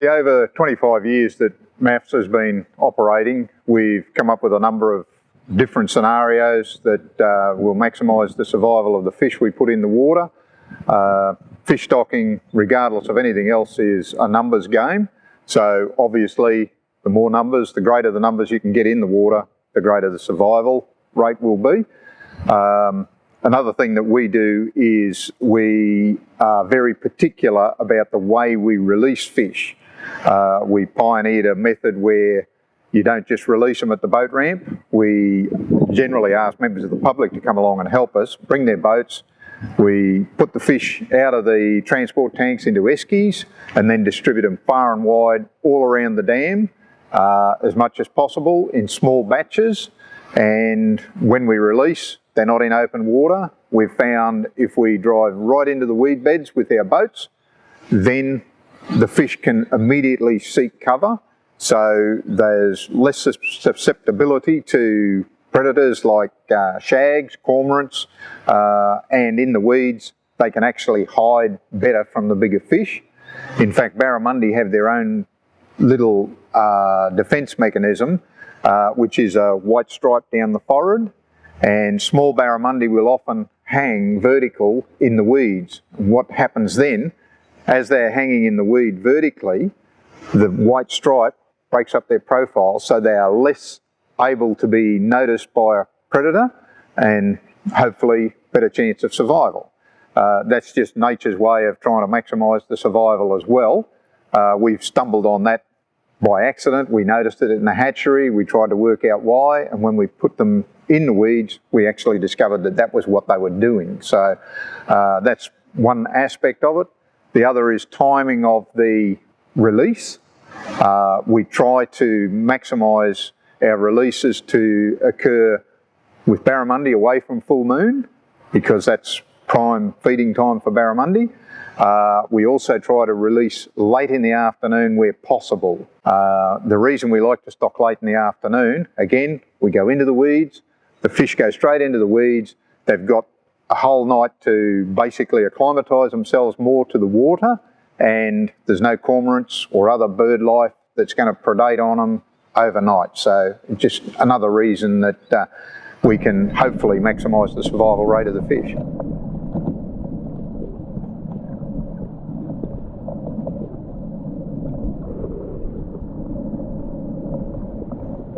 Over 25 years that MAFSA has been operating, we've come up with a number of different scenarios that will maximise the survival of the fish we put in the water. Fish stocking, regardless of anything else, is a numbers game. So obviously, the more numbers, the greater the numbers you can get in the water, the greater the survival rate will be. Another thing that we do is we are very particular about the way we release fish. We pioneered a method where you don't just release them at the boat ramp. We generally ask members of the public to come along and help us, bring their boats. We put the fish out of the transport tanks into eskies and then distribute them far and wide all around the dam as much as possible in small batches. And when we release, they're not in open water. We've found if we drive right into the weed beds with our boats, then the fish can immediately seek cover. So there's less susceptibility to predators like shags, cormorants, and in the weeds, they can actually hide better from the bigger fish. In fact, barramundi have their own little defence mechanism, which is a white stripe down the forehead, and small barramundi will often hang vertical in the weeds. And what happens then, as they're hanging in the weed vertically, the white stripe breaks up their profile, so they are less able to be noticed by a predator and hopefully better chance of survival. That's just nature's way of trying to maximise the survival as well. We've stumbled on that by accident. We noticed it in the hatchery, we tried to work out why, and when we put them in the weeds, we actually discovered that that was what they were doing. So that's one aspect of it. The other is timing of the release. We try to maximise our releases to occur with barramundi away from full moon, because that's prime feeding time for barramundi. We also try to release late in the afternoon where possible. The reason we like to stock late in the afternoon, again, we go into the weeds, the fish go straight into the weeds, they've got a whole night to basically acclimatise themselves more to the water, and there's no cormorants or other bird life that's going to predate on them overnight. So just another reason that we can hopefully maximise the survival rate of the fish.